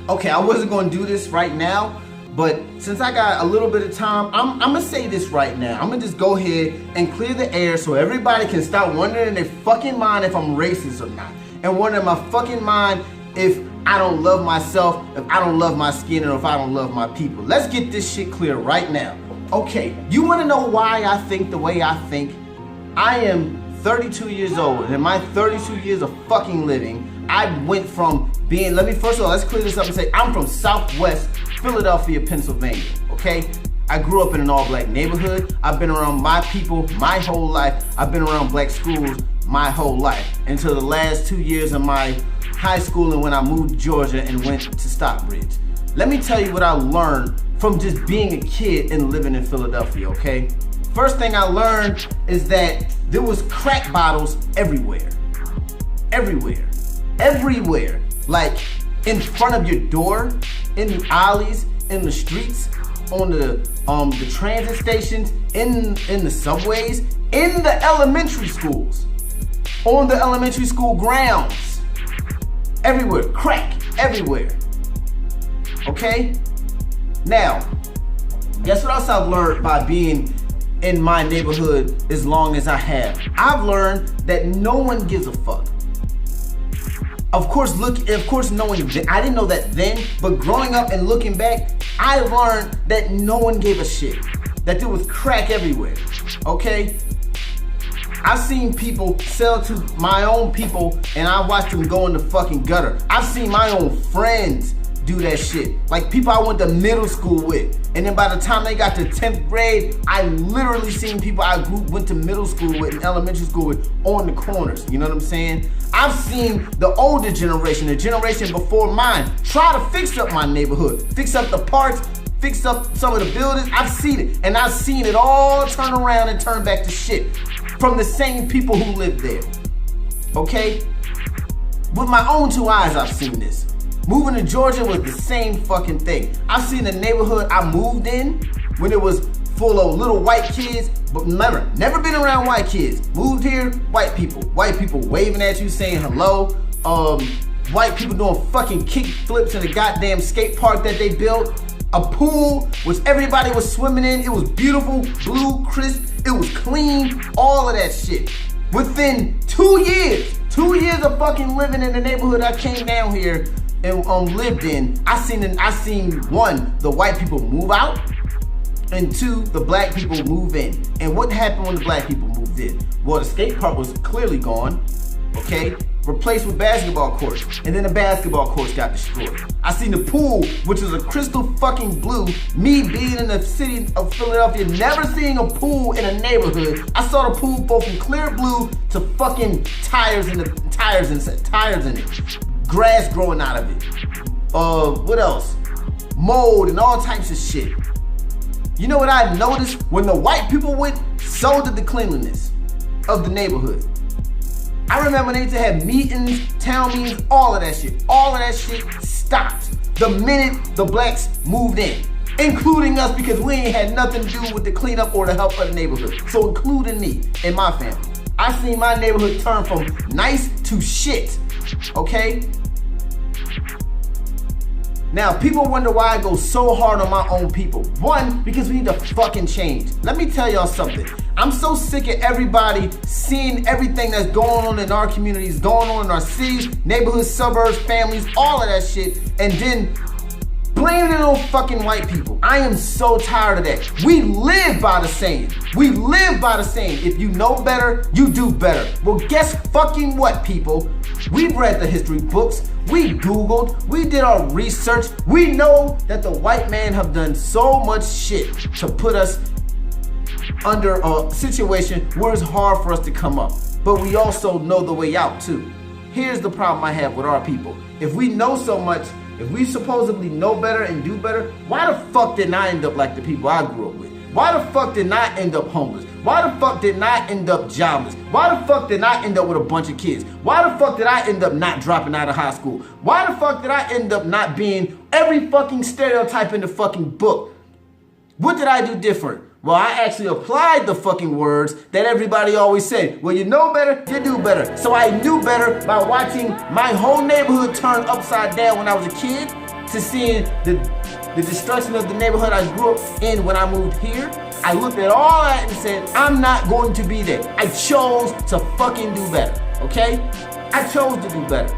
Okay, I wasn't gonna do this right now, but since I got a little bit of time, I'm gonna say this right now. I'm gonna just go ahead and clear the air so everybody can stop wondering in their fucking mind if I'm racist or not. And wondering in my fucking mind if I don't love myself, if I don't love my skin, or if I don't love my people. Let's get this shit clear right now. Okay, you wanna know why I think the way I think? I am 32 years old, and in my 32 years of fucking living, I went from being, first of all, let's clear this up and say, I'm from Southwest Philadelphia, Pennsylvania, okay? I grew up in an all-black neighborhood. I've been around my people my whole life. I've been around black schools my whole life until the last 2 years of my high school and when I moved to Georgia and went to Stockbridge. Let me tell you what I learned from just being a kid and living in Philadelphia, okay? First thing I learned is that there was crack bottles everywhere. Everywhere. Everywhere. Like in front of your door, in the alleys, in the streets, on the transit stations, in the subways, in the elementary schools, on the elementary school grounds. Everywhere. Crack. Everywhere. Okay? Now, guess what else I've learned by being in my neighborhood as long as I have? I've learned that no one gives a fuck. Of course, knowing, I didn't know that then, but growing up and looking back, I learned that no one gave a shit. That there was crack everywhere, okay? I've seen people sell to my own people and I watched them go in the fucking gutter. I've seen my own friends do that shit. Like people I went to middle school with. And then by the time they got to 10th grade, I literally seen people I went to middle school with and elementary school with on the corners. You know what I'm saying? I've seen the older generation, the generation before mine, try to fix up my neighborhood, fix up the parks, fix up some of the buildings. I've seen it. And I've seen it all turn around and turn back to shit from the same people who live there. Okay? With my own two eyes, I've seen this. Moving to Georgia was the same fucking thing. I've seen the neighborhood I moved in when it was full of little white kids, but never been around white kids. Moved here, white people waving at you, saying hello. White people doing fucking kick flips in the goddamn skate park that they built. A pool which everybody was swimming in. It was beautiful, blue, crisp. It was clean, all of that shit. Within 2 years of fucking living in the neighborhood I came down here and lived in, I seen one, the white people move out, and two, the black people move in. And what happened when the black people moved in? Well, the skate park was clearly gone, okay? Replaced with basketball courts, and then the basketball courts got destroyed. I seen the pool, which was a crystal fucking blue. Me being in the city of Philadelphia, never seeing a pool in a neighborhood. I saw the pool go from clear blue to fucking tires in it. Grass growing out of it. What else? Mold and all types of shit. You know what I noticed? When the white people went, so did the cleanliness of the neighborhood. I remember they used to have meetings, town meetings, all of that shit. All of that shit stopped the minute the blacks moved in. Including us, because we ain't had nothing to do with the cleanup or the help of the neighborhood. So including me and my family. I seen my neighborhood turn from nice to shit. Okay? Now, people wonder why I go so hard on my own people. One, because we need to fucking change. Let me tell y'all something. I'm so sick of everybody seeing everything that's going on in our communities, going on in our cities, neighborhoods, suburbs, families, all of that shit, and then blaming it on fucking white people. I am so tired of that. We live by the saying. If you know better, you do better. Well, guess fucking what, people? We've read the history books. We Googled. We did our research. We know that the white man have done so much shit to put us under a situation where it's hard for us to come up. But we also know the way out too. Here's the problem I have with our people. If we know so much, if we supposedly know better and do better, why the fuck didn't I end up like the people I grew up with? Why the fuck did I end up homeless? Why the fuck did I end up jobless? Why the fuck did I end up with a bunch of kids? Why the fuck did I end up not dropping out of high school? Why the fuck did I end up not being every fucking stereotype in the fucking book? What did I do different? Well, I actually applied the fucking words that everybody always said. Well, you know better, you do better. So I knew better by watching my whole neighborhood turn upside down when I was a kid. to seeing the destruction of the neighborhood I grew up in when I moved here, I looked at all that and said, I'm not going to be there. I chose to fucking do better, okay? I chose to do better.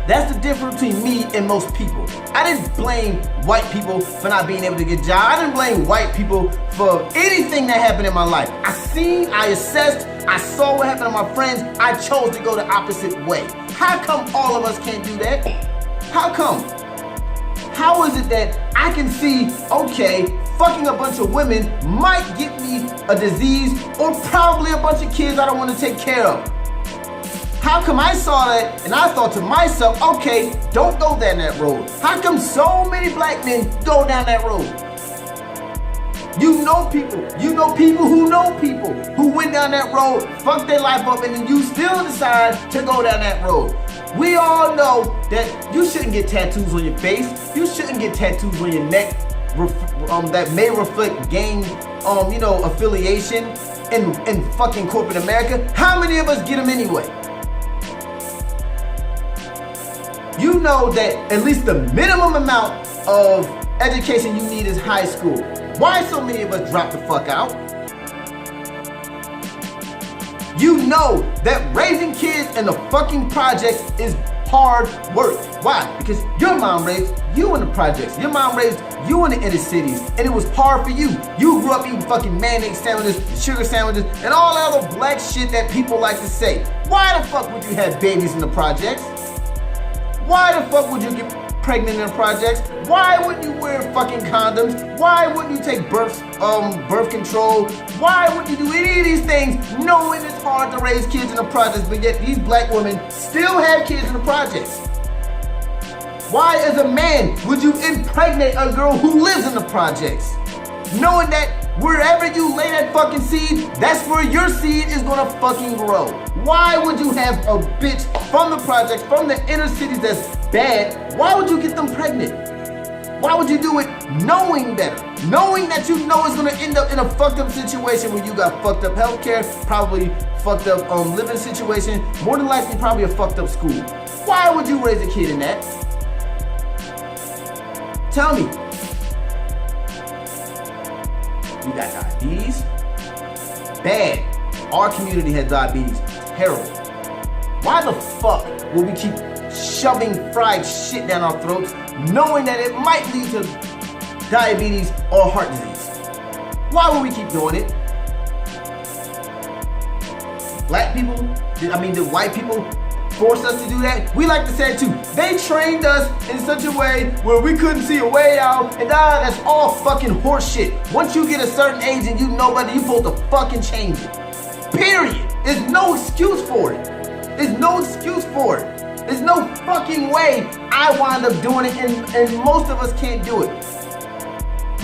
That's the difference between me and most people. I didn't blame white people for not being able to get jobs. I didn't blame white people for anything that happened in my life. I assessed, I saw what happened to my friends. I chose to go the opposite way. How come all of us can't do that? How come? How is it that I can see, okay, fucking a bunch of women might get me a disease or probably a bunch of kids I don't want to take care of? How come I saw that and I thought to myself, okay, don't go down that road? How come so many black men go down that road? You know people who know people who went down that road, fucked their life up, and then you still decide to go down that road. We all know that you shouldn't get tattoos on your face. You shouldn't get tattoos on your neck that may reflect gang, affiliation in fucking corporate America. How many of us get them anyway? You know that at least the minimum amount of education you need is high school. Why so many of us drop the fuck out? You know that raising kids in the fucking projects is hard work. Why? Because your mom raised you in the projects. Your mom raised you in the inner cities, and it was hard for you. You grew up eating fucking mayonnaise sandwiches, sugar sandwiches, and all that other black shit that people like to say. Why the fuck would you have babies in the projects? Why the fuck would you get pregnant in the projects? Why wouldn't you wear fucking condoms? Why wouldn't you take birth control? Why wouldn't you do any of these things knowing it's hard to raise kids in the projects, but yet these black women still have kids in the projects? Why, as a man, would you impregnate a girl who lives in the projects? Knowing that wherever you lay that fucking seed, that's where your seed is gonna fucking grow. Why would you have a bitch from the projects, from the inner cities that's bad? Why would you get them pregnant? Why would you do it knowing better? Knowing that you know it's gonna end up in a fucked up situation where you got fucked up healthcare, probably fucked up living situation, more than likely probably a fucked up school. Why would you raise a kid in that? Tell me. You got diabetes? Bad. Our community has diabetes. Terrible. Why the fuck will we keep shoving fried shit down our throats knowing that it might lead to diabetes or heart disease? Why will we keep doing it? Black people, the white people forced us to do that. We like to say it too. They trained us in such a way where we couldn't see a way out, and that's all fucking horse shit. Once you get a certain age and you know better, you supposed to fucking change it. Period. There's no excuse for it. There's no excuse for it. There's no fucking way I wind up doing it, and most of us can't do it.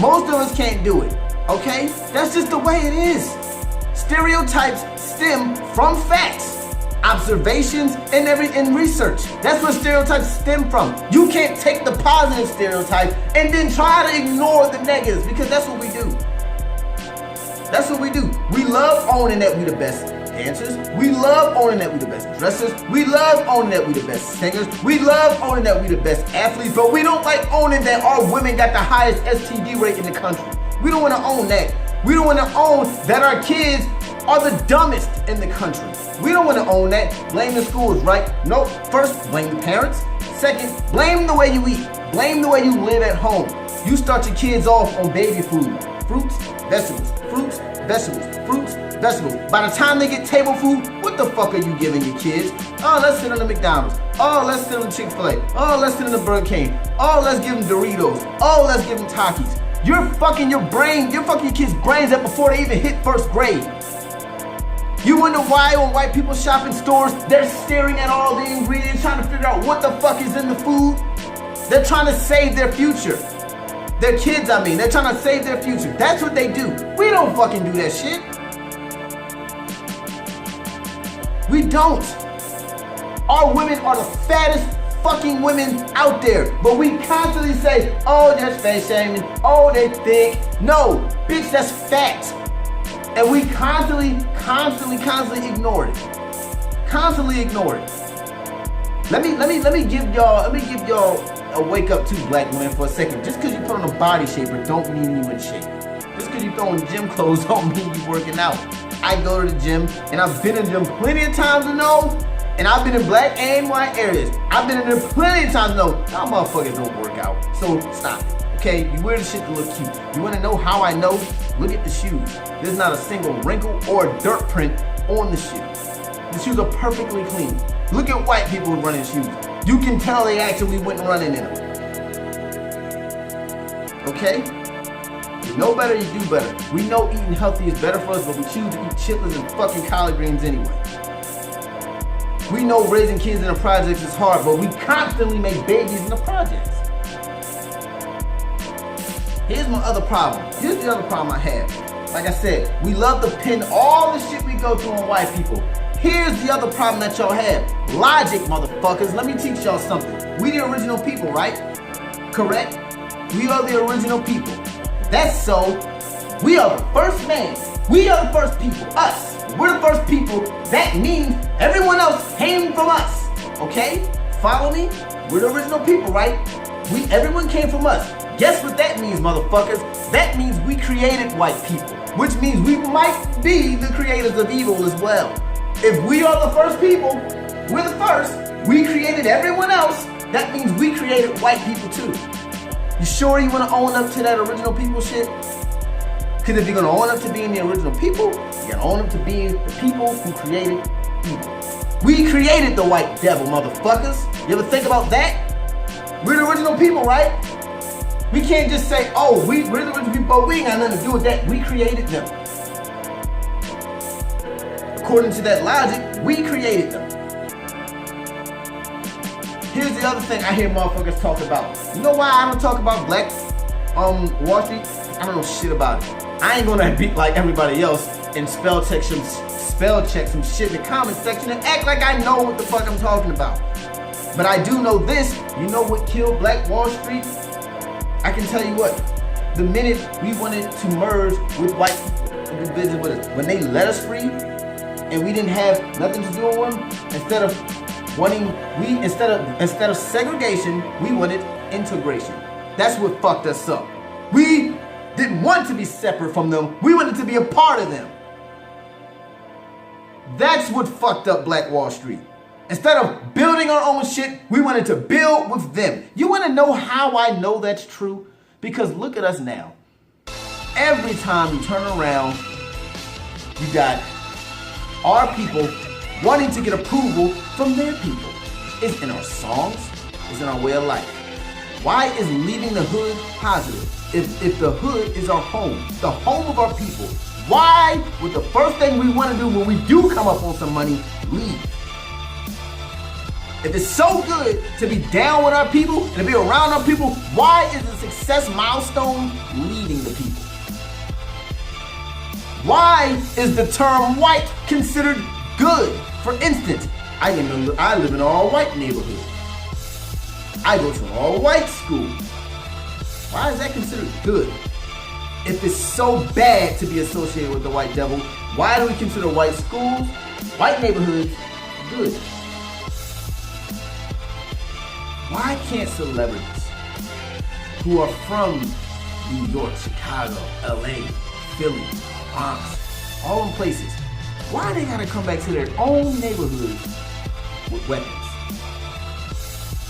Most of us can't do it. Okay? That's just the way it is. Stereotypes stem from facts. Observations and research. That's where stereotypes stem from. You can't take the positive stereotype and then try to ignore the negatives, because that's what we do. That's what we do. We love owning that we the best dancers. We love owning that we the best dressers. We love owning that we the best singers. We love owning that we the best athletes, but we don't like owning that our women got the highest STD rate in the country. We don't want to own that. We don't want to own that our kids are the dumbest in the country. We don't want to own that. Blame the schools, right? Nope. First, blame the parents. Second, blame the way you eat. Blame the way you live at home. You start your kids off on baby food. Fruits, vegetables, fruits, vegetables, fruits, vegetables. By the time they get table food, what the fuck are you giving your kids? Oh, let's sit on the McDonald's. Oh, let's sit on the Chick-fil-A. Oh, let's sit on the Burger King. Oh, let's give them Doritos. Oh, let's give them Takis. You're fucking your kids' brains up before they even hit first grade. You wonder why when white people shop in stores, they're staring at all the ingredients, trying to figure out what the fuck is in the food? They're trying to save their future. Their kids, they're trying to save their future. That's what they do. We don't fucking do that shit. We don't. Our women are the fattest fucking women out there, but we constantly say, oh, that's fat shaming, oh, they thick. No, bitch, that's fact. And we constantly ignore it. Constantly ignore it. Let me give y'all wake up to, black women, for a second. Just because you put on a body shaper don't mean you in shape. Just because you throwing gym clothes don't mean you working out. I go to the gym, and I've been in the gym plenty of times to know, and I've been in black and white areas. I've been in there plenty of times to know, y'all motherfuckers don't work out. So stop it, okay? You wear the shit to look cute. You wanna know how I know? Look at the shoes. There's not a single wrinkle or dirt print on the shoes. The shoes are perfectly clean. Look at white people running shoes. You can tell they actually went running in them. Okay? You know better, you do better. We know eating healthy is better for us, but we choose to eat chitlins and fucking collard greens anyway. We know raising kids in the projects is hard, but we constantly make babies in the projects. Here's my other problem. Here's the other problem I have. Like I said, we love to pin all the shit we go through on white people. Here's the other problem that y'all have. Logic, motherfuckers. Let me teach y'all something. We the original people, right? Correct? We are the original people. That's so. We are the first man. We are the first people. Us. We're the first people. That means everyone else came from us. Okay? Follow me? We're the original people, right? Everyone came from us. Guess what that means, motherfuckers? That means we created white people, which means we might be the creators of evil as well. If we are the first people, we're the first. We created everyone else. That means we created white people too. You sure you want to own up to that original people shit? Because if you're going to own up to being the original people, you're going to own up to being the people who created evil. We created the white devil, motherfuckers. You ever think about that? We're the original people, right? We can't just say, oh, we're the original people, but we ain't got nothing to do with that. We created them. According to that logic, we created them. Here's the other thing I hear motherfuckers talk about. You know why I don't talk about Black Wall Street? I don't know shit about it. I ain't gonna be like everybody else and spell check some shit in the comment section and act like I know what the fuck I'm talking about. But I do know this. You know what killed Black Wall Street? I can tell you what. The minute we wanted to merge with white people and do business with us, when they let us free and we didn't have nothing to do with them, instead of segregation, we wanted integration. That's what fucked us up. We didn't want to be separate from them. We wanted to be a part of them. That's what fucked up Black Wall Street. Instead of building our own shit, we wanted to build with them. You want to know how I know that's true? Because look at us now. Every time you turn around, you got our people wanting to get approval from their people. It's in our songs. It's in our way of life. Why is leaving the hood positive? If the hood is our home, the home of our people, why would the first thing we want to do when we do come up on some money, leave? If it's so good to be down with our people and to be around our people, why is the success milestone leading the people? Why is the term white considered good? For instance, I live in an all-white neighborhood. I go to an all-white school. Why is that considered good? If it's so bad to be associated with the white devil, why do we consider white schools, white neighborhoods good? Why can't celebrities who are from New York, Chicago, LA, Philly, Bronx, all them places, why they gotta come back to their own neighborhoods with weapons?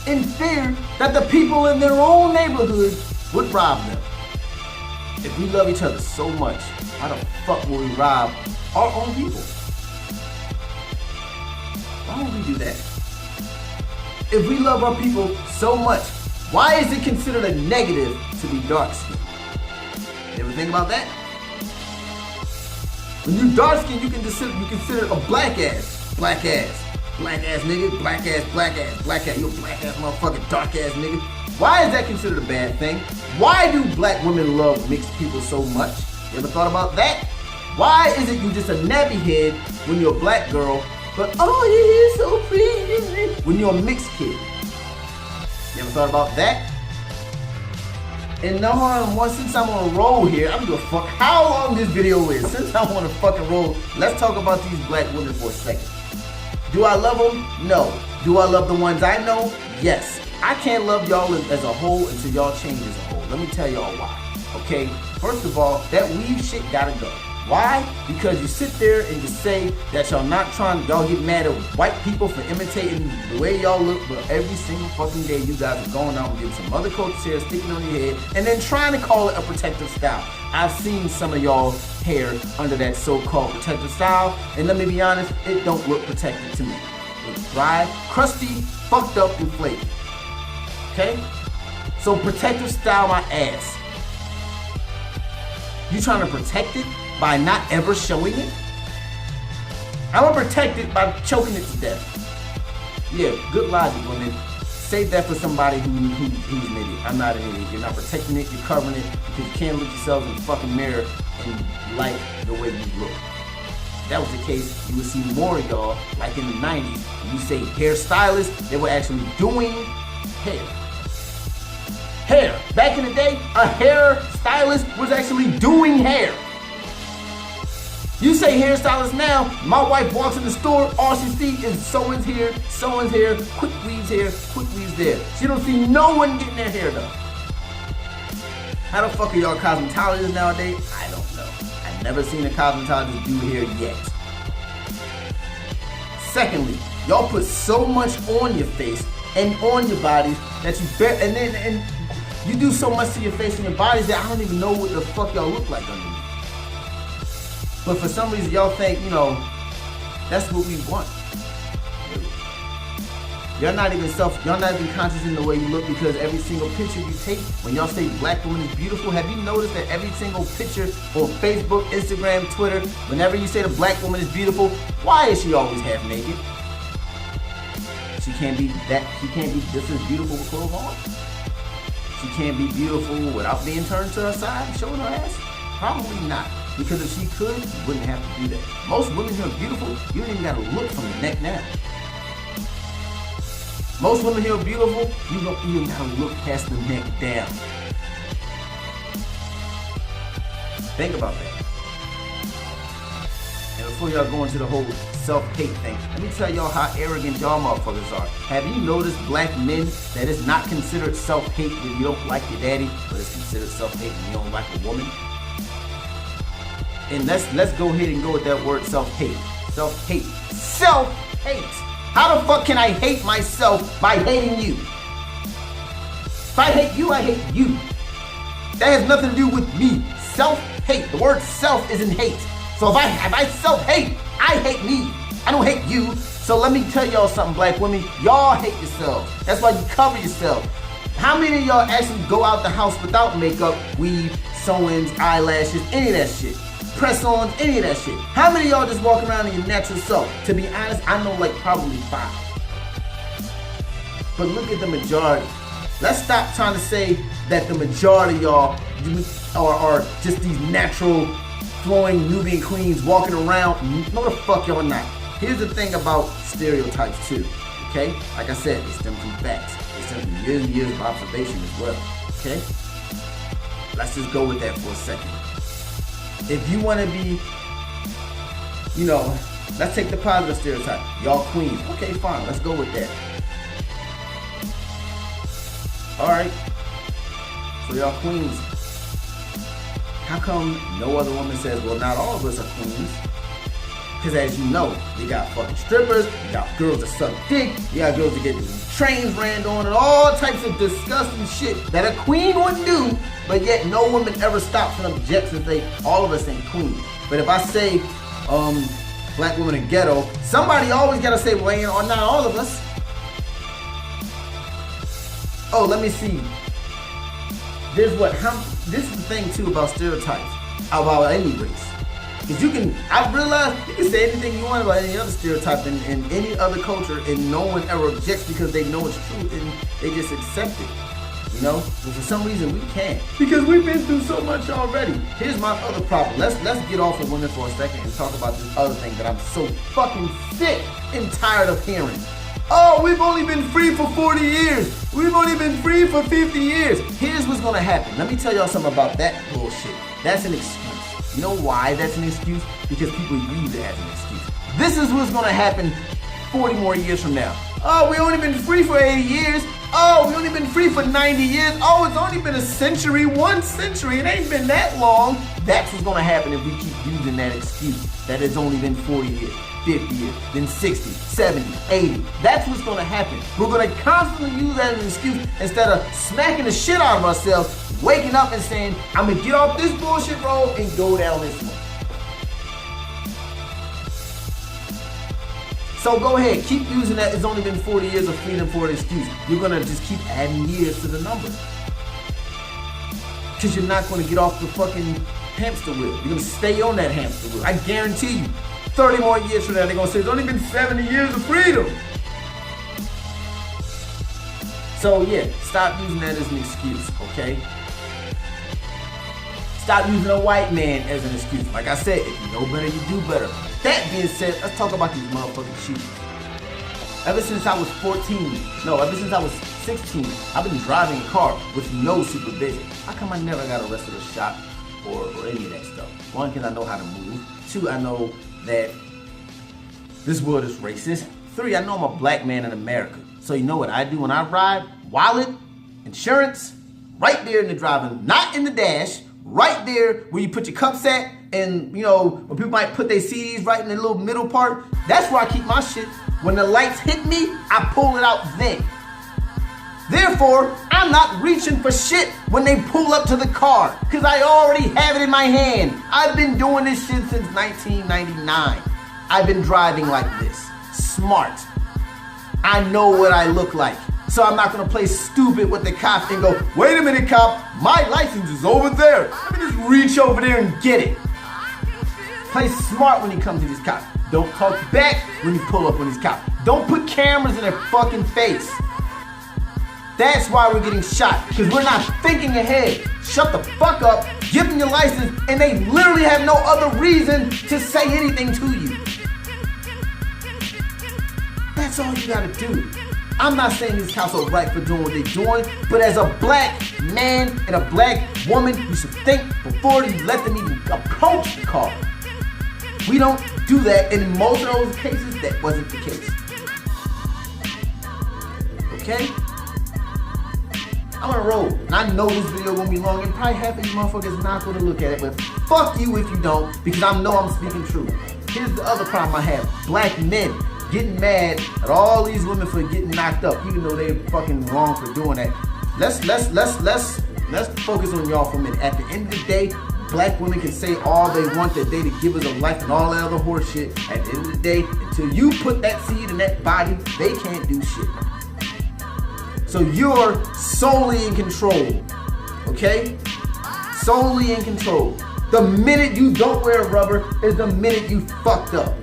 In fear that the people in their own neighborhoods would rob them. If we love each other so much, why the fuck will we rob our own people? Why would we do that? If we love our people so much, why is it considered a negative to be dark-skinned? You ever think about that? When you dark-skinned, you consider a black ass nigga, black ass, you a black ass motherfucking dark ass nigga. Why is that considered a bad thing? Why do black women love mixed people so much? You ever thought about that? Why is it you just a nappy head when you're a black girl, but oh, you're so pretty when you're a mixed kid? You ever thought about that? And now, since I'm on a roll here, I don't give a fuck how long this video is. Since I'm on a fucking roll, let's talk about these black women for a second. Do I love them? No. Do I love the ones I know? Yes. I can't love y'all as a whole until y'all change as a whole. Let me tell y'all why. Okay? First of all, that weave shit gotta go. Why? Because you sit there and you say that y'all get mad at white people for imitating the way y'all look, but every single fucking day you guys are going out and getting some other culture's hair, sticking on your head, and then trying to call it a protective style. I've seen some of y'all hair under that so-called protective style, and let me be honest, it don't look protected to me. It's dry, crusty, fucked up, and flaky. Okay? So protective style my ass. You trying to protect it by not ever showing it? I'm gonna protect it by choking it to death. Yeah, good logic, women. Save that for somebody who's an idiot. I'm not an idiot. You're not protecting it, you're covering it because you can't look yourself in the fucking mirror and like the way you look. If that was the case, you would see more of y'all like in the 90s. When you say hairstylists, they were actually doing hair. Hair. Back in the day, a hairstylist was actually doing hair. You say hairstylist now, my wife walks in the store, all she sees is someone's here, quick weaves here, quick weaves there. She don't see no one getting their hair done. How the fuck are y'all cosmetologists nowadays? I don't know. I've never seen a cosmetologist do hair yet. Secondly, y'all put so much on your face and on your bodies that and you do so much to your face and your bodies that I don't even know what the fuck y'all look like underneath. But for some reason, y'all think, that's what we want. Y'all not even conscious in the way you look because every single picture you take, when y'all say black woman is beautiful, have you noticed that every single picture on Facebook, Instagram, Twitter, whenever you say the black woman is beautiful, why is she always half naked? She can't be just as beautiful with clothes on. She can't be beautiful without being turned to her side and showing her ass? Probably not. Because if she could, you wouldn't have to do that. Most women who are beautiful, you don't even gotta look from the neck down. Most women who are beautiful, you don't even gotta look past the neck down. Think about that. And before y'all go into the whole self-hate thing, let me tell y'all how arrogant y'all motherfuckers are. Have you noticed black men that it's not considered self-hate when you don't like your daddy, but it's considered self-hate when you don't like a woman? And let's go ahead and go with that word self-hate. Self-hate. Self-hate. How the fuck can I hate myself by hating you? If I hate you, I hate you. That has nothing to do with me. Self-hate. The word self is in hate. So if I self-hate, I hate me. I don't hate you. So let me tell y'all something, black women. Y'all hate yourselves. That's why you cover yourself. How many of y'all actually go out the house without makeup, weave, sew-ins, eyelashes, any of that shit? Press-ons, any of that shit. How many of y'all just walk around in your natural self? To be honest, I know like probably 5. But look at the majority. Let's stop trying to say that the majority of y'all are just these natural, flowing Nubian queens walking around. No, the fuck y'all not. Here's the thing about stereotypes too, okay? Like I said, they stem from facts. They stem from years and years of observation as well, okay? Let's just go with that for a second. If you want to be, let's take the positive stereotype. Y'all queens. Okay, fine. Let's go with that. All right. So y'all queens. How come no other woman says, well, not all of us are queens? Because as you know, you got fucking strippers, you got girls that suck dick, you got girls that get trains ran on, and all types of disgusting shit that a queen wouldn't do, but yet no woman ever stops and objects and say, all of us ain't queens. But if I say, black woman in ghetto, somebody always gotta say, well, not all of us. Oh, let me see. This is the thing too about stereotypes, about any race. Because I've realized you can say anything you want about any other stereotype in any other culture and no one ever objects because they know it's true and they just accept it. But for some reason we can't. Because we've been through so much already. Here's my other problem. Let's get off of women for a second and talk about this other thing that I'm so fucking sick and tired of hearing. Oh, we've only been free for 40 years. We've only been free for 50 years. Here's what's gonna happen. Let me tell y'all something about that bullshit. That's an excuse. You know why that's an excuse? Because people use it as an excuse. This is what's gonna happen 40 more years from now. Oh, we only been free for 80 years. Oh, we only been free for 90 years. Oh, it's only been a century, 1 century. It ain't been that long. That's what's gonna happen if we keep using that excuse that it's only been 40 years, 50 years, then 60, 70, 80. That's what's gonna happen. We're gonna constantly use that as an excuse instead of smacking the shit out of ourselves, waking up and saying, I'm gonna get off this bullshit road and go down this one. So go ahead, keep using that. It's only been 40 years of freedom for an excuse. You're gonna just keep adding years to the number. Because you're not gonna get off the fucking hamster wheel. You're gonna stay on that hamster wheel. I guarantee you, 30 more years from now, they're gonna say, it's only been 70 years of freedom. So yeah, stop using that as an excuse, okay? Stop using a white man as an excuse. Like I said, if you know better, you do better. That being said, let's talk about these motherfucking shoes. Ever since I was ever since I was 16, I've been driving a car with no supervision. How come I never got arrested or shot or any of that stuff? 1, because I know how to move. 2, I know that this world is racist. 3, I know I'm a black man in America. So you know what I do when I ride? Wallet, insurance, right there in the driving, not in the dash, right there where you put your cups at, and you know, where people might put their CDs right in the little middle part. That's where I keep my shit. When the lights hit me, I pull it out then. Therefore, I'm not reaching for shit when they pull up to the car, because I already have it in my hand. I've been doing this shit since 1999. I've been driving like this. Smart. I know what I look like. So I'm not gonna play stupid with the cop and go, wait a minute, cop, my license is over there. Let me just reach over there and get it. Play smart when you come to these cops. Don't talk back when you pull up on these cops. Don't put cameras in their fucking face. That's why we're getting shot, because we're not thinking ahead. Shut the fuck up, give them your license, and they literally have no other reason to say anything to you. That's all you gotta do. I'm not saying these cops are right for doing what they're doing, but as a black man and a black woman, you should think before you let them even approach the car. We don't do that, and in most of those cases, that wasn't the case. Okay? I'm on a roll, and I know this video gonna be long, and probably half of you motherfuckers not gonna look at it, but fuck you if you don't, because I know I'm speaking truth. Here's the other problem I have. Black men getting mad at all these women for getting knocked up, even though they're fucking wrong for doing that. Let's focus on y'all for a minute. At the end of the day, black women can say all they want that day to give us a life and all that other horse shit. At the end of the day, until you put that seed in that body, they can't do shit. So you're solely in control, okay? Solely in control. The minute you don't wear rubber is the minute you fucked up.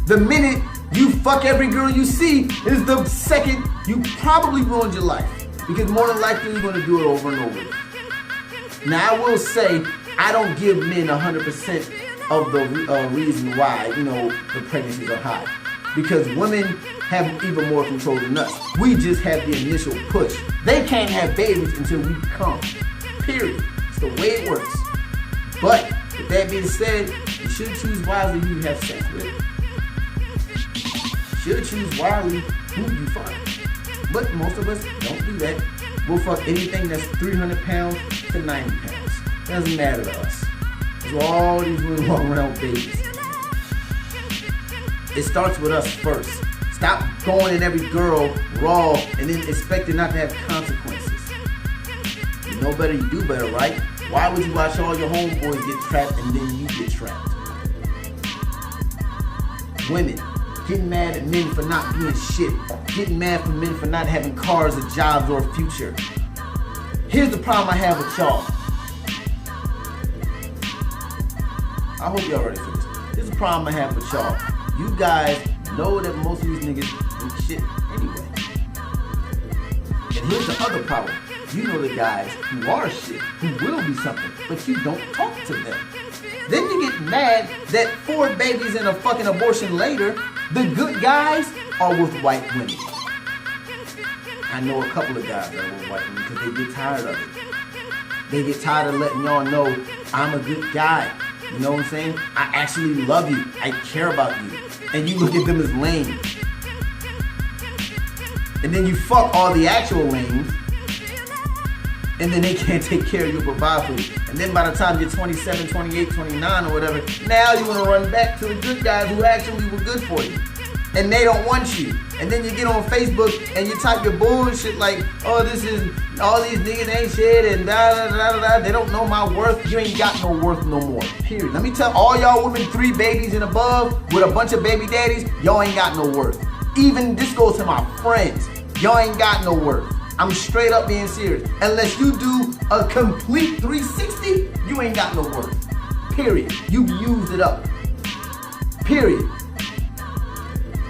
The minute you fuck every girl you see is the second you probably ruined your life. Because more than likely you're gonna do it over and over. Now I will say, I don't give men 100% of the reason why, the pregnancies are high. Because women have even more control than us. We just have the initial push. They can't have babies until we come. Period. It's the way it works. But with that being said, you should choose wisely who you have sex with. Should choose wisely who you fuck. But most of us don't do that. We'll fuck anything that's 300 pounds to 90 pounds. Doesn't matter to us. So all these women walk around with babies. It starts with us first. Stop going in every girl raw and then expecting not to have consequences. You know better, you do better, right? Why would you watch all your homeboys get trapped and then you get trapped? Women getting mad at men for not being shit. Getting mad for men for not having cars or jobs or a future. Here's the problem I have with y'all. I hope y'all ready for this. Here's the problem I have with y'all. You guys know that most of these niggas ain't shit anyway. And here's the other problem. You know the guys who are shit, who will be something, but you don't talk to them. Then you get mad that 4 babies and a fucking abortion later, the good guys are with white women. I know a couple of guys that are with white women because they get tired of it. They get tired of letting y'all know I'm a good guy. You know what I'm saying? I actually love you. I care about you. And you look at them as lame. And then you fuck all the actual lames. And then they can't take care of you, provide for you. And then by the time you're 27, 28, 29 or whatever, now you want to run back to the good guys who actually were good for you. And they don't want you. And then you get on Facebook and you type your bullshit like, oh, this is, all these niggas ain't shit and da da da da da. They don't know my worth. You ain't got no worth no more. Period. Let me tell all y'all women 3 babies and above with a bunch of baby daddies, y'all ain't got no worth. Even this goes to my friends. Y'all ain't got no worth. I'm straight up being serious. Unless you do a complete 360, you ain't got no worth. Period. You used it up. Period.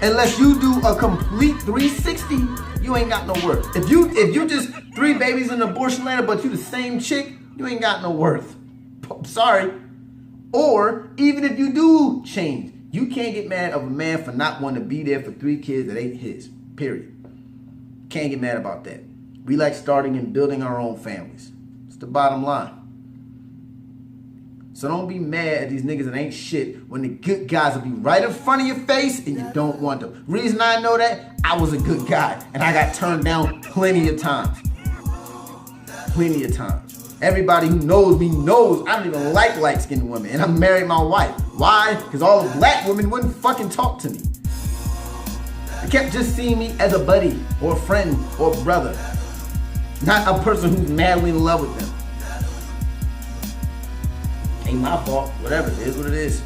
Unless you do a complete 360, you ain't got no worth. If you just 3 babies in abortion land, but you the same chick, you ain't got no worth. Sorry. Or even if you do change, you can't get mad of a man for not wanting to be there for 3 kids that ain't his. Period. Can't get mad about that. We like starting and building our own families. It's the bottom line. So don't be mad at these niggas that ain't shit when the good guys will be right in front of your face and you don't want them. Reason I know that, I was a good guy and I got turned down plenty of times. Plenty of times. Everybody who knows me knows I don't even like light-skinned women and I married my wife. Why? Because all the black women wouldn't fucking talk to me. They kept just seeing me as a buddy or a friend or a brother. Not a person who's madly in love with them. Ain't my fault. Whatever, it is what it is.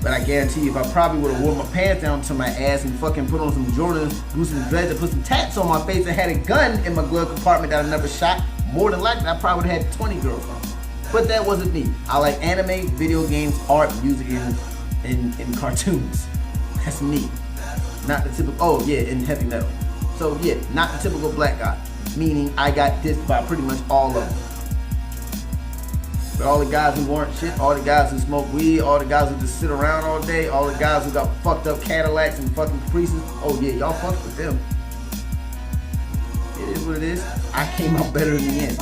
But I guarantee you, if I probably would have worn my pants down to my ass and fucking put on some Jordans, grew some dreads, and put some tats on my face and had a gun in my glove compartment that I never shot, more than likely I probably would have had 20 girlfriends. But that wasn't me. I like anime, video games, art, music, and cartoons. That's me. Not the typical, oh yeah, and heavy metal. So yeah, not the typical black guy. Meaning I got dissed by pretty much all of them. But all the guys who weren't shit, all the guys who smoke weed, all the guys who just sit around all day, all the guys who got fucked up Cadillacs and fucking Caprices, oh yeah, y'all fucked with them. It is what it is. I came out better in the end.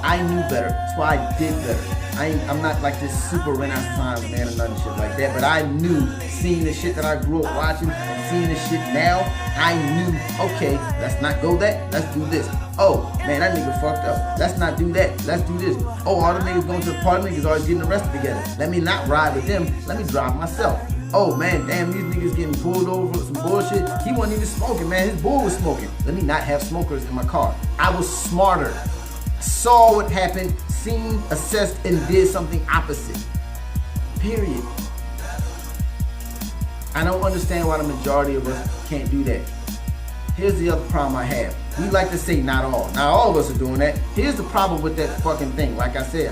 I knew better. That's why I did better. I'm not like this super renaissance man or nothing shit like that, but I knew, seeing the shit that I grew up watching and seeing the shit now, I knew, okay, let's not go that, let's do this. Oh, man, that nigga fucked up. Let's not do that, let's do this. Oh, all the niggas going to the party, niggas always getting arrested together. Let me not ride with them, let me drive myself. Oh, man, damn, these niggas getting pulled over for some bullshit. He wasn't even smoking, man, his boy was smoking. Let me not have smokers in my car. I was smarter. Saw what happened, seen, assessed, and did something opposite. Period. I don't understand why the majority of us can't do that. Here's the other problem I have. We like to say not all. Not all of us are doing that. Here's the problem with that fucking thing. Like I said,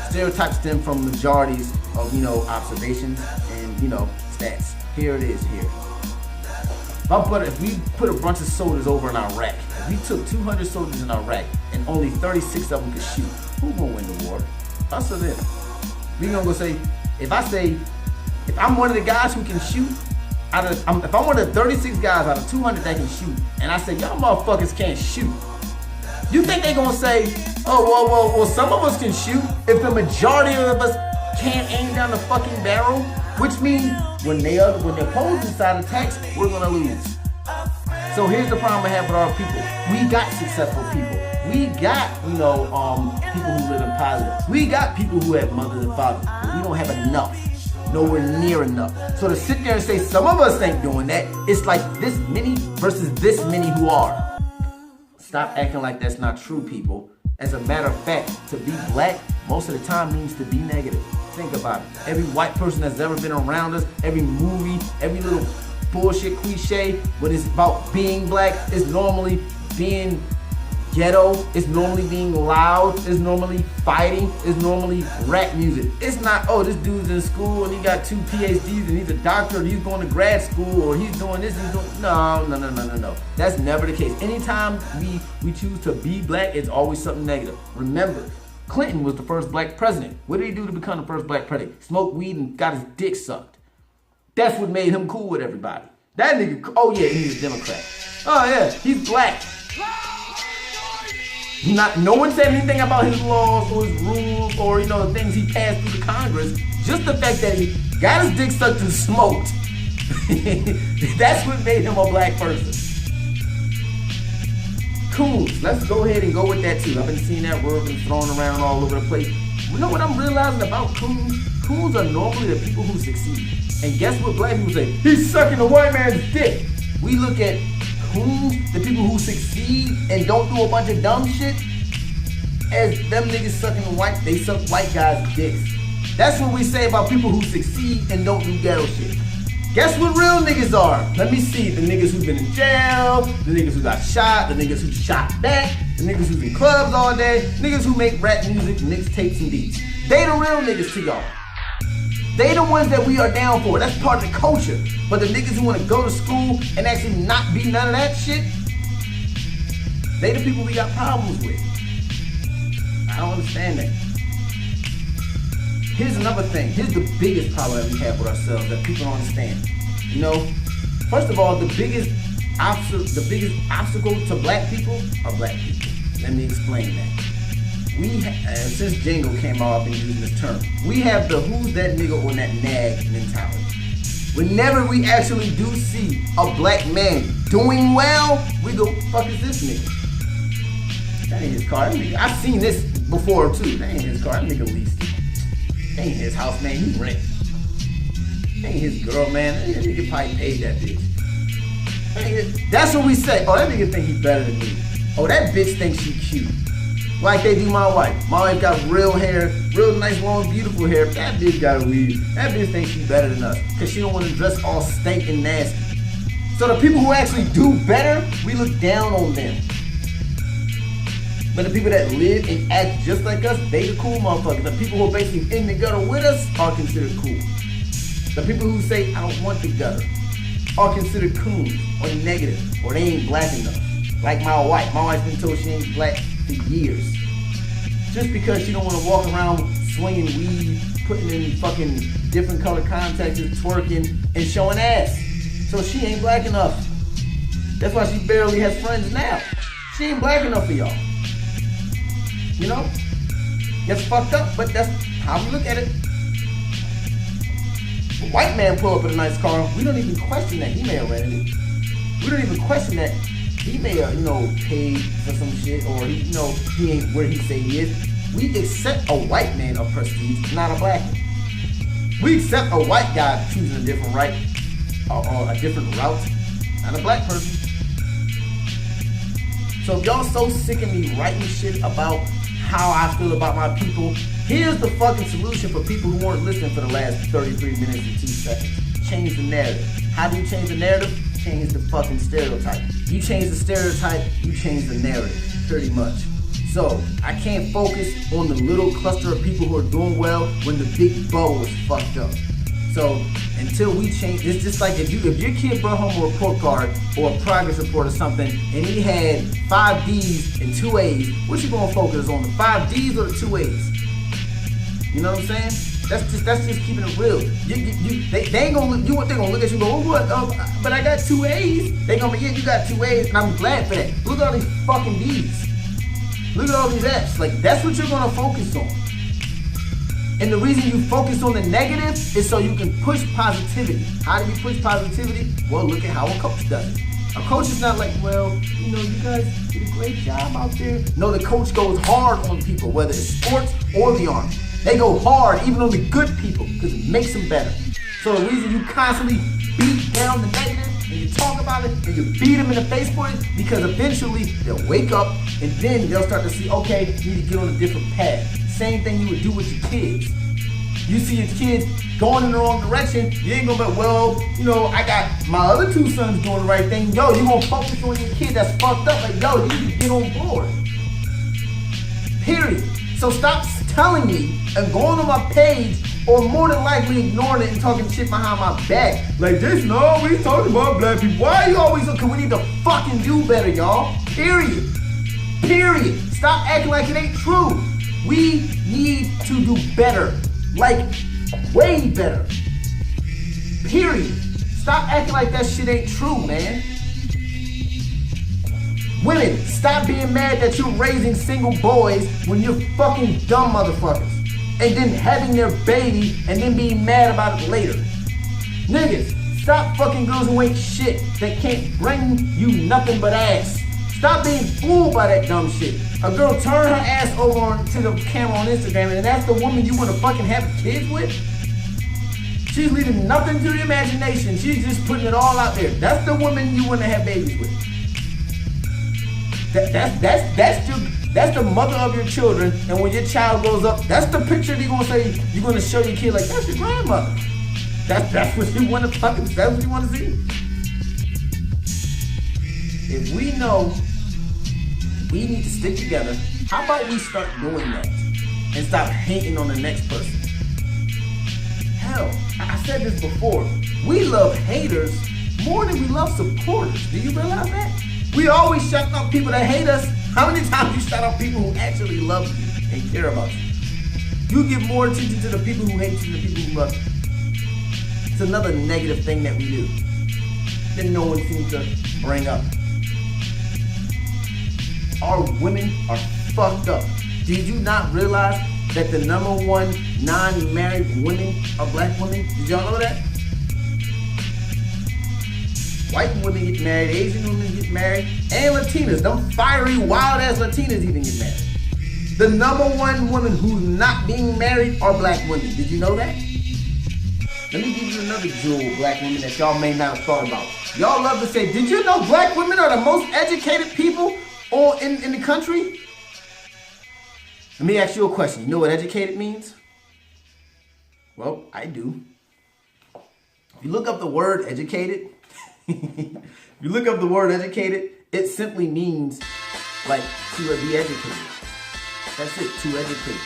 stereotypes stem from majorities of, observations and, stats. Here it is here. If we put a bunch of soldiers over in Iraq, if we took 200 soldiers in Iraq and only 36 of them could shoot, who gonna win the war? Us or them? We gonna go say, if I'm one of the guys who can shoot, if I'm one of the 36 guys out of 200 that can shoot, and I say, y'all motherfuckers can't shoot, you think they gonna say, oh, well, some of us can shoot if the majority of us can't aim down the fucking barrel? Which means when the opposing side attacks, we're gonna lose. So here's the problem I have with our people. We got successful people. We got, people who live in positive. We got people who have mothers and fathers, but we don't have enough. Nowhere near enough. So to sit there and say some of us ain't doing that, it's like this many versus this many who are. Stop acting like that's not true, people. As a matter of fact, to be black most of the time means to be negative. Think about it. Every white person that's ever been around us, every movie, every little bullshit cliche, when it's about being black, it's normally being ghetto, it's normally being loud, it's normally fighting, it's normally rap music. It's not, oh, this dude's in school and he got 2 PhDs and he's a doctor and he's going to grad school or he's doing this, no. That's never the case. Anytime we choose to be black, it's always something negative. Remember, Clinton was the first black president. What did he do to become the first black president? Smoked weed and got his dick sucked. That's what made him cool with everybody. That nigga, oh yeah, he's a Democrat. Oh yeah, he's black. No one said anything about his laws or his rules or, the things he passed through the Congress. Just the fact that he got his dick sucked and smoked. That's what made him a black person. Coons, let's go ahead and go with that too. I've been seeing that word been thrown around all over the place. You know what I'm realizing about coons? Coons are normally the people who succeed. And guess what black people say? He's sucking a white man's dick. We look at coons, the people who succeed and don't do a bunch of dumb shit, as them niggas sucking they suck white guys' dicks. That's what we say about people who succeed and don't do ghetto shit. Guess what real niggas are? Let me see. The niggas who've been in jail, the niggas who got shot, the niggas who shot back, the niggas who's in clubs all day, niggas who make rap music, mixtapes and beats. They the real niggas to y'all. They the ones that we are down for. That's part of the culture. But the niggas who want to go to school and actually not be none of that shit, they the people we got problems with. I don't understand that. Here's another thing. Here's the biggest problem that we have with ourselves that people don't understand. You know, first of all, the biggest obstacle to black people are black people. Let me explain that. Since Jingle came out, I've been using this term. We have the who's that nigga on that nag mentality. Whenever we actually do see a black man doing well, we go, fuck is this nigga? That ain't his car. I've seen this before too. That ain't his car. That nigga leased it. That ain't his house, man. He rent. That ain't his girl, man. That nigga probably paid that bitch. That's what we say. Oh, that nigga think he better than me. Oh, that bitch thinks she cute. Like they do my wife. My wife got real hair, real nice, long, beautiful hair. That bitch got a weave. That bitch thinks she better than us because she don't want to dress all stank and nasty. So the people who actually do better, we look down on them. But the people that live and act just like us, they the cool motherfuckers. The people who are basically in the gutter with us are considered cool. The people who say, I don't want the gutter, are considered coons or negative, or they ain't black enough. Like my wife. My wife's been told she ain't black for years. Just because she don't want to walk around swinging weed, putting in fucking different color contacts, twerking, and showing ass. So she ain't black enough. That's why she barely has friends now. She ain't black enough for y'all. You know? That's fucked up, but that's how we look at it. A white man pull up in a nice car, we don't even question that he may have rented it. We don't even question that he may have, paid for some shit, or he ain't where he say he is. We accept a white man of prestige, not a black man. We accept a white guy choosing a different right, or a different route, not a black person. So if y'all so sick of me writing shit about how I feel about my people, here's the fucking solution for people who weren't listening for the last 33 minutes and 2 seconds. Change the narrative. How do you change the narrative? Change the fucking stereotype. You change the stereotype, you change the narrative, pretty much. So, I can't focus on the little cluster of people who are doing well when the big bubble is fucked up. So, until we change, it's just like if your kid brought home a report card or a progress report or something, and he had 5 D's and 2 A's, what you gonna focus on, the 5 D's or the 2 A's? You know what I'm saying? That's just keeping it real. They ain't gonna look, they gonna look at you and go, oh, what? But I got 2 A's. They gonna be, yeah, you got 2 A's, and I'm glad for that. Look at all these fucking D's. Look at all these F's. Like, that's what you're gonna focus on. And the reason you focus on the negative is so you can push positivity. How do you push positivity? Well, look at how a coach does it. A coach is not like, well, you guys did a great job out there. No, the coach goes hard on people, whether it's sports or the army. They go hard even on the good people because it makes them better. So the reason you constantly beat down the negative and you talk about it and you beat them in the face for it, because eventually they'll wake up and then they'll start to see, okay, you need to get on a different path. Same thing you would do with your kids. You see your kids going in the wrong direction, you ain't gonna be, well, I got my other 2 sons doing the right thing. Yo, you gonna focus on your kid that's fucked up. Like, yo, you need to get on board. Period. So stop telling me and going on my page, or more than likely ignoring it and talking shit behind my back. Like this, no, we talking about black people. Why are you always looking? We need to fucking do better, y'all. Period. Period. Stop acting like it ain't true. We need to do better. Like, way better. Period. Stop acting like that shit ain't true, man. Women, stop being mad that you're raising single boys when you're fucking dumb motherfuckers. And then having their baby and then being mad about it later. Niggas, Stop fucking girls who ain't shit, that can't bring you nothing but ass. Stop being fooled by that dumb shit. A girl turn her ass over to the camera on Instagram and that's the woman you want to fucking have kids with? She's leaving nothing to the imagination. She's just putting it all out there. That's the woman you want to have babies with. That's the mother of your children, and when your child grows up, that's the picture you're gonna say, you're gonna show your kid like, that's your grandmother. That's what you want to fucking, that's what you want to see. If we know we need to stick together, how about we start doing that and stop hating on the next person? Hell, I said this before, we love haters more than we love supporters. Do you realize that? We always shout out people that hate us. How many times you shout out people who actually love you and care about you? You give more attention to the people who hate you than the people who love you. It's another negative thing that we do that no one seems to bring up. Our women are fucked up. Did you not realize that the number one non-married women are black women? Did y'all know that? White women get married, Asian women get married, and Latinas. Them fiery, wild-ass Latinas even get married. The number one woman who's not being married are black women. Did you know that? Let me give you another jewel, black women, that y'all may not have thought about. Y'all love to say, did you know black women are the most educated people in the country? Let me ask you a question. You know what educated means? Well, I do. If you look up the word educated, it simply means like to be educated. That's it, to educate.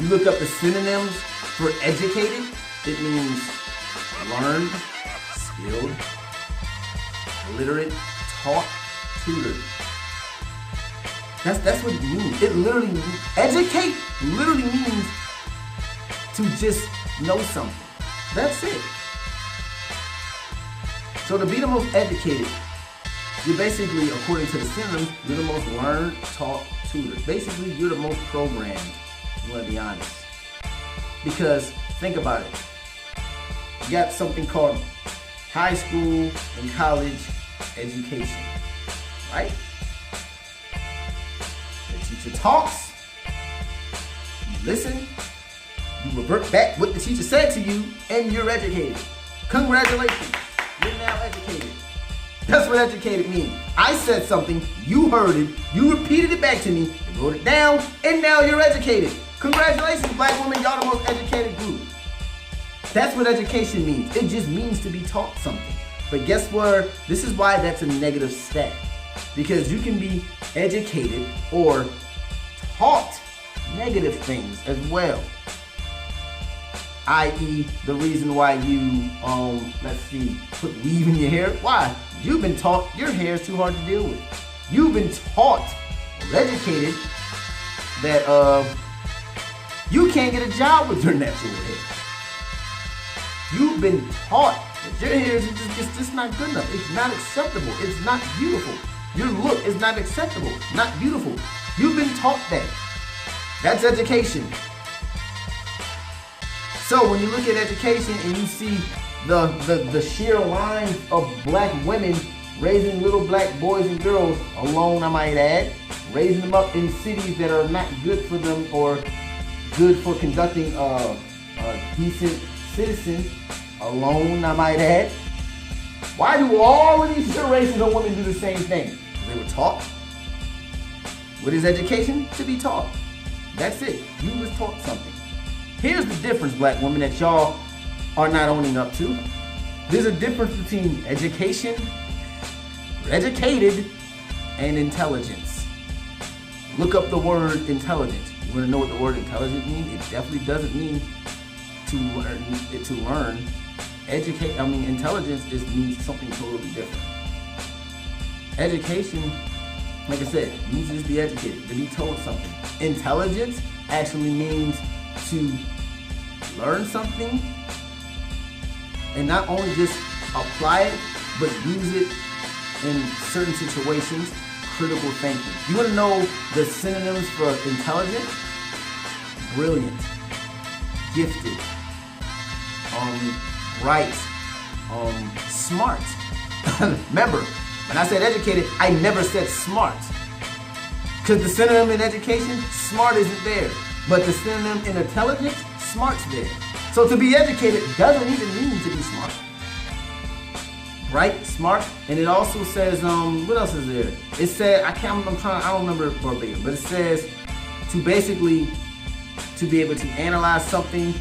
You look up the synonyms for educated, it means learned, skilled, literate, taught, tutored. That's what it means. It literally means, educate literally means to just know something. That's it. So to be the most educated, you're basically, according to the synonyms, you're the most learned, taught, tutored. Basically, you're the most programmed, you want to be honest. Because, think about it. You got something called high school and college education, right? The teacher talks, you listen, you revert back what the teacher said to you, and you're educated. Congratulations. You're now educated. That's what educated means. I said something, you heard it, you repeated it back to me, you wrote it down, and now you're educated. Congratulations, black women, y'all the most educated group. That's what education means. It just means to be taught something. But guess what? This is why that's a negative stat. Because you can be educated or taught negative things as well. I.e., the reason why you, put weave in your hair. Why? You've been taught your hair is too hard to deal with. You've been taught or educated that you can't get a job with your natural hair. You've been taught that your hair is just not good enough. It's not acceptable. It's not beautiful. Your look is not acceptable, not beautiful. You've been taught that. That's education. So when you look at education and you see the sheer line of black women raising little black boys and girls alone, I might add, raising them up in cities that are not good for them or good for conducting a decent citizen alone, I might add. Why do all of these generations of women do the same thing? They were taught. What is education? To be taught. That's it. You was taught something. Here's the difference, black women, that y'all are not owning up to. There's a difference between education, educated, and intelligence. Look up the word intelligence. You want to know what the word intelligent means? It definitely doesn't mean to learn. Intelligence means something totally different. Education, like I said, means to just be educated, to be told something. Intelligence actually means to learn something and not only just apply it, but use it in certain situations. Critical thinking. You want to know the synonyms for intelligent? Brilliant, gifted, bright, smart. Remember, when I said educated, I never said smart. Because the synonym in education, smart isn't there. But the synonym in intelligence, smart's there. So to be educated doesn't even mean to be smart. Right? Smart. And it also says, what else is there? It said, I don't remember verbatim, but it says to basically, to be able to analyze something,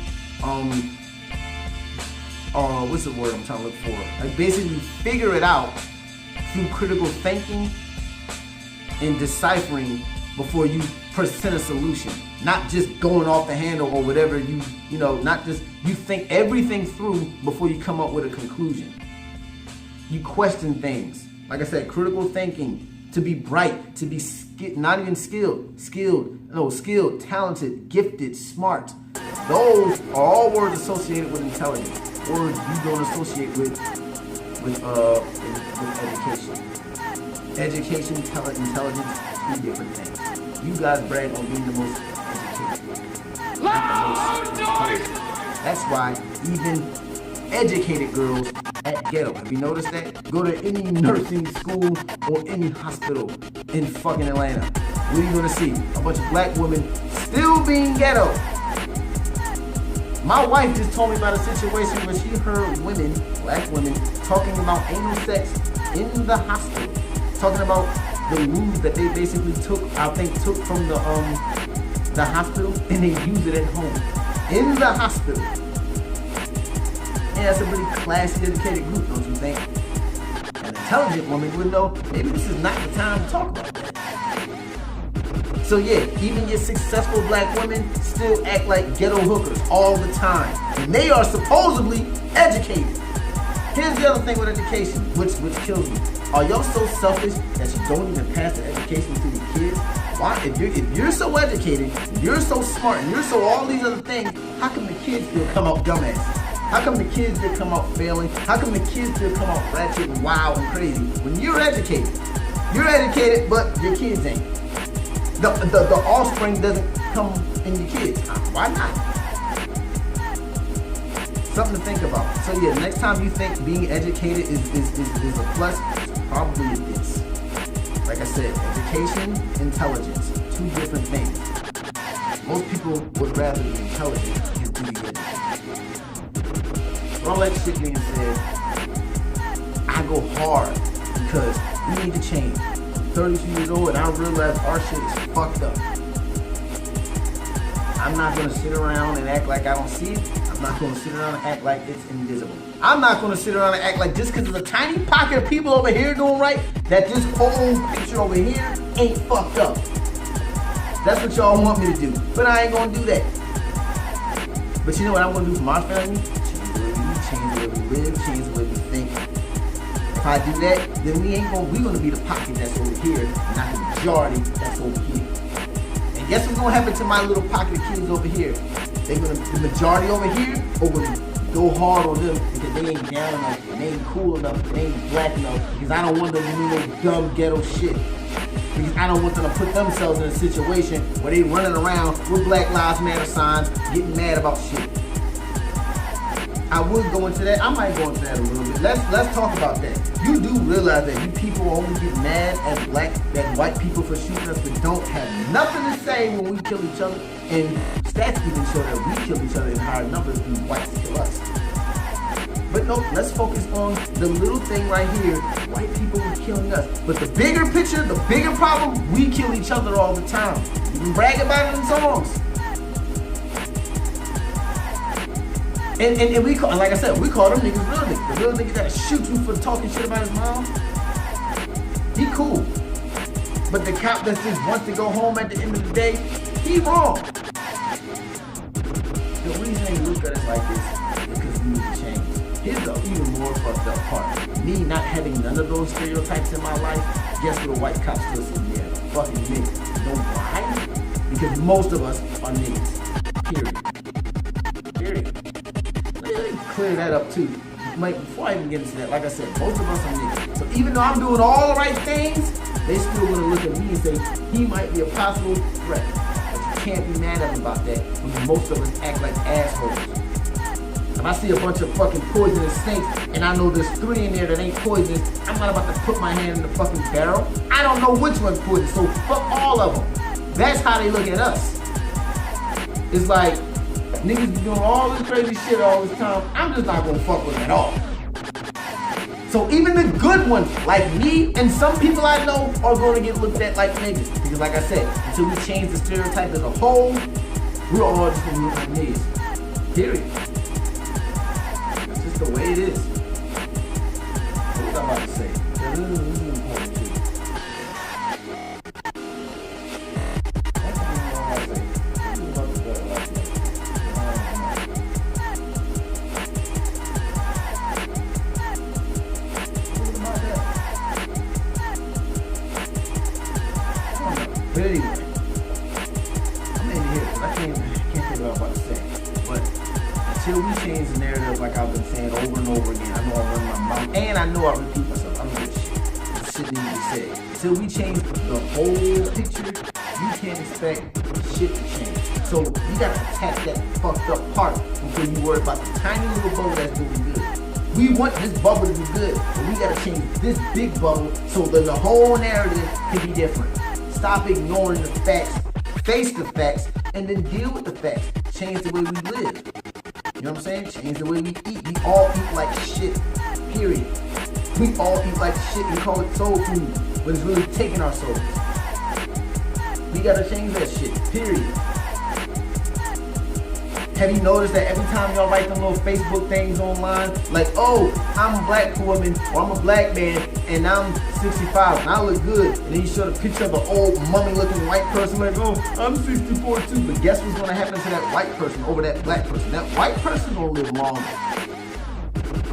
what's the word I'm trying to look for? Like basically figure it out through critical thinking and deciphering before you present a solution. Not just going off the handle or whatever not just, you think everything through before you come up with a conclusion. You question things. Like I said, critical thinking, to be bright, to be not even skilled, talented, gifted, smart. Those are all words associated with intelligence. Words you don't associate with education. Education, intelligence, two different things. You guys brag on being the most educated. That's why even educated girls at ghetto, have you noticed that? Go to any nursing school or any hospital in fucking Atlanta. What are you gonna see? A bunch of black women still being ghetto. My wife just told me about a situation where she heard women, black women, talking about anal sex in the hospital. Talking about the lube that they basically took from the hospital and they use it at home. In the hospital. And that's a really classy, educated group, don't you think? An intelligent woman would know maybe this is not the time to talk about that. So yeah, even your successful black women still act like ghetto hookers all the time. And they are supposedly educated. Here's the other thing with education, which kills me. Are y'all so selfish that you don't even pass the education to your kids? Why? If you're so educated, you're so smart, and you're so all these other things, how come the kids still come out dumbass? How come the kids still come out failing? How come the kids still come out ratchet and wild and crazy? When you're educated, but your kids ain't. The offspring doesn't come in your kids. Why not? Something to think about. So yeah, next time you think being educated is a plus, probably it is. Like I said, education, intelligence, two different things. Most people would rather be intelligent than to be educated. For all that shit being said, I go hard because we need to change. I'm 32 years old and I realize our shit is fucked up. I'm not gonna sit around and act like I don't see it. I'm not gonna sit around and act like it's invisible. I'm not gonna sit around and act like just because there's a tiny pocket of people over here doing right, that this whole picture over here ain't fucked up. That's what y'all want me to do. But I ain't gonna do that. But you know what I'm gonna do for my family? Change the way we live, change the way we think. If I do that, then we're gonna be the pocket that's over here, not the majority that's over here. And guess what's gonna happen to my little pocket of kids over here? The majority over here are gonna go hard on them because they ain't down enough, they ain't cool enough, they ain't black enough, because I don't want them to do no dumb ghetto shit. Because I don't want them to put themselves in a situation where they running around with Black Lives Matter signs, getting mad about shit. I would go into that. I might go into that a little bit. Let's talk about that. You do realize that you people only get mad at white people for shooting us, but don't have nothing to say when we kill each other. And stats even show that we kill each other in higher numbers than whites kill us. But no, let's focus on the little thing right here. White people are killing us. But the bigger picture, the bigger problem, we kill each other all the time. You can brag about it in songs. And we call, like I said, we call them niggas real niggas. The real niggas that'll shoot you for talking shit about his mom. He cool. But the cop that just wants to go home at the end of the day, he wrong. The reason they look at us like this is because we need to change. Here's the even more fucked up part. Me not having none of those stereotypes in my life, guess what a white cop still sitting there? Fucking niggas. You know why? Because most of us are niggas. Period. Let me clear that up too. Like, before I even get into that, like I said, most of us are niggas. So even though I'm doing all the right things, they still gonna look at me and say, he might be a possible threat. But you can't be mad at him about that when most of us act like assholes. If I see a bunch of fucking poisonous snakes and I know there's 3 in there that ain't poisonous, I'm not about to put my hand in the fucking barrel. I don't know which one's poisonous, so fuck all of them. That's how they look at us. It's like, niggas be doing all this crazy shit all this time. I'm just not gonna fuck with them at all. So even the good ones, like me and some people I know, are gonna get looked at like niggas. Because like I said, until we change the stereotype as a whole, we're all just gonna look like niggas. Period. That's just the way it is. What was I about to say? This is important too. But anyway, I'm in here because I can't think of what I'm about to say. But until we change the narrative, like I've been saying over and over again, I know I run my mouth and I know I repeat myself. I'm good shit. This shit needs to be said. Until we change the whole picture, you can't expect shit to change. So you gotta attack that fucked up part before you worry about the tiny little bubble that's doing good. We want this bubble to be good, but we gotta change this big bubble so that the whole narrative can be different. Stop ignoring the facts, face the facts, and then deal with the facts. Change the way we live. You know what I'm saying? Change the way we eat. We all eat like shit, period. We all eat like shit and call it soul food, but it's really taking our souls. We gotta change that shit, period. Have you noticed that every time y'all write them little Facebook things online, like, oh, I'm a black woman, or I'm a black man, and I'm 65, and I look good, and then you show the picture of an old mummy-looking white person, like, oh, I'm 64 too, but guess what's gonna happen to that white person over that black person? That white person gonna live longer.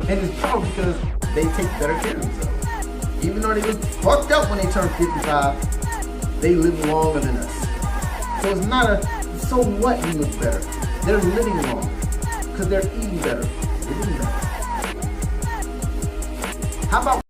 And it's probably because they take better care of themselves. Even though they look fucked up when they turn 55, they live longer than us. So it's not a, so what you look better? They're living longer because they're eating better. They're eating better. How about